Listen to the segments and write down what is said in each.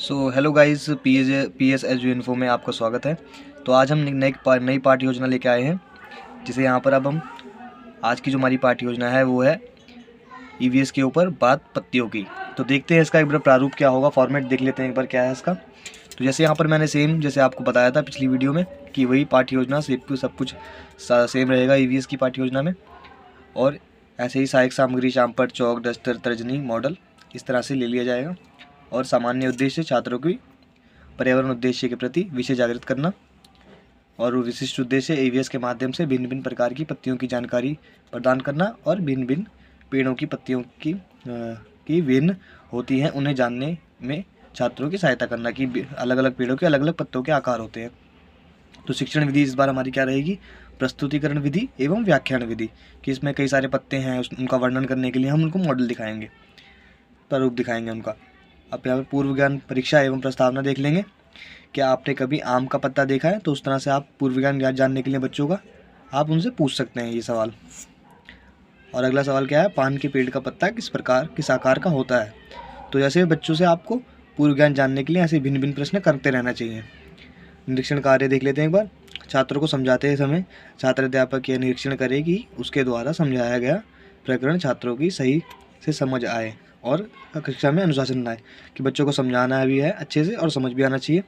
So hello guys, P S H info में आपका स्वागत है। तो आज हम नई पाठ्य योजना लेके आए हैं, जिसे यहाँ पर अब हम आज की जो हमारी पाठ्य योजना है वो है ईवीएस के ऊपर बात पत्तियों की। तो देखते हैं इसका एक बार प्रारूप क्या होगा, फॉर्मेट देख लेते हैं एक बार क्या है इसका। तो जैसे यहाँ पर मैंने जैसे आपको बताया था पिछली वीडियो में कि वही पाठ्य योजना सब कुछ सेम रहेगा ईवीएस की पाठ्य योजना में। और ऐसे ही सहायक सामग्री चाम्पर, चौक, डस्टर, तर्जनी, मॉडल इस तरह से ले लिया जाएगा। और सामान्य उद्देश्य छात्रों की पर्यावरण उद्देश्य के प्रति विषय जागृत करना, और विशिष्ट उद्देश्य ईवीएस के माध्यम से भिन्न भिन्न प्रकार की पत्तियों की जानकारी प्रदान करना और भिन्न भिन्न पेड़ों की पत्तियों की भिन्न होती हैं उन्हें जानने में छात्रों की सहायता करना कि अलग अलग पेड़ों के अलग अलग पत्तों के आकार होते हैं। तो शिक्षण विधि इस बार हमारी क्या रहेगी? प्रस्तुतिकरण विधि एवं व्याख्यान विधि, कि इसमें कई सारे पत्ते हैं, उनका वर्णन करने के लिए हम उनको मॉडल दिखाएंगे, प्रारूप दिखाएंगे उनका। अब यहाँ पर पूर्व ज्ञान परीक्षा एवं प्रस्तावना देख लेंगे। क्या आपने कभी आम का पत्ता देखा है? तो उस तरह से आप पूर्व ज्ञान जानने के लिए बच्चों का आप उनसे पूछ सकते हैं ये सवाल। और अगला सवाल क्या है? पान के पेड़ का पत्ता किस आकार का होता है? तो जैसे बच्चों से आपको पूर्व ज्ञान जानने के लिए ऐसे भिन्न भिन्न प्रश्न करते रहना चाहिए। निरीक्षण कार्य देख लेते हैं एक बार। छात्रों को समझाते समय छात्र अध्यापक यह निरीक्षण करे कि उसके द्वारा समझाया गया प्रकरण छात्रों की सही से समझ आए और कक्षा में अनुशासन आए, कि बच्चों को समझाना भी है अच्छे से और समझ भी आना चाहिए,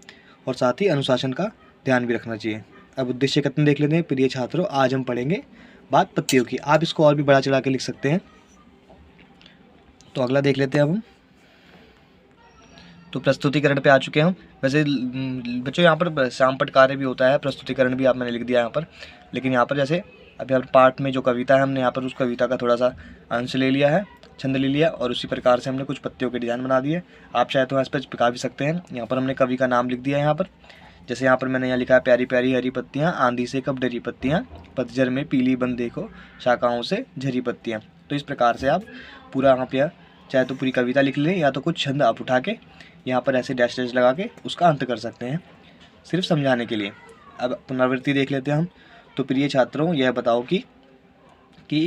और साथ ही अनुशासन का ध्यान भी रखना चाहिए। अब उद्देश्य कथन देख लेते हैं। प्रिय छात्रों, आज हम पढ़ेंगे बात पत्तियों की। आप इसको और भी बढ़ा चढ़ा के लिख सकते हैं। तो अगला देख लेते हैं अब हम। तो प्रस्तुतिकरण पे आ चुके हैं हम। वैसे बच्चों यहाँ पर शामपट कार्य भी होता है, प्रस्तुतिकरण भी मैंने लिख दिया यहाँ पर। लेकिन यहाँ पर जैसे अभी यहाँ पाठ में जो कविता है, हमने यहाँ पर उस कविता का थोड़ा सा अंश ले लिया है, छंद ले लिया, और उसी प्रकार से हमने कुछ पत्तियों के डिज़ाइन बना दिए। आप चाहे तो इस पर चिपका भी सकते हैं। यहाँ पर हमने कवि का नाम लिख दिया है यहाँ पर। जैसे यहाँ पर मैंने यहाँ लिखा है, प्यारी प्यारी हरी पत्तियाँ, आंधी से कब डरी पत्तियाँ, पतझड़ में पीली बन देखो, शाखाओं से झरी पत्तियाँ। तो इस प्रकार से आप पूरा यहाँ पे चाहे तो पूरी कविता लिख लें, या तो कुछ छंद आप उठा के यहाँ पर ऐसे डैश डैश लगा के उसका अंत कर सकते हैं, सिर्फ समझाने के लिए। अब पुनरावृत्ति देख लेते हैं हम। तो प्रिय छात्रों, यह बताओ कि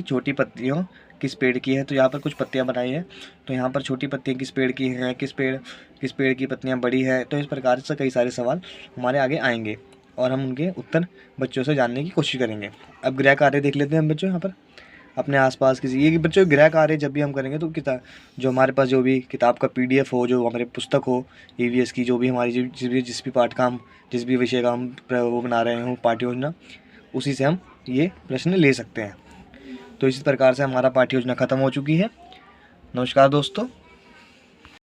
छोटी पत्तियों किस पेड़ की है? तो यहाँ पर कुछ पत्तियाँ बनाई हैं। तो यहाँ पर छोटी पत्तियाँ किस पेड़ की हैं, किस पेड़ की पत्तियाँ बड़ी है? तो इस प्रकार से कई सारे सवाल हमारे आगे आएंगे और हम उनके उत्तर बच्चों से जानने की कोशिश करेंगे। अब गृह कार्य देख लेते हैं हम बच्चों। यहाँ पर अपने आसपास किसी ये बच्चों गृह कार्य जब भी हम करेंगे तो किताब जो हमारे पास जो भी किताब का PDF हो, जो हमारे पुस्तक हो ईवीएस की, जो भी हमारी जिस भी पाठ का हम जिस भी विषय का हम वो बना रहे हो पाठ्य योजना, उसी से हम ये प्रश्न ले सकते हैं। तो इसी प्रकार से हमारा पाठ्य योजना ख़त्म हो चुकी है। नमस्कार दोस्तों।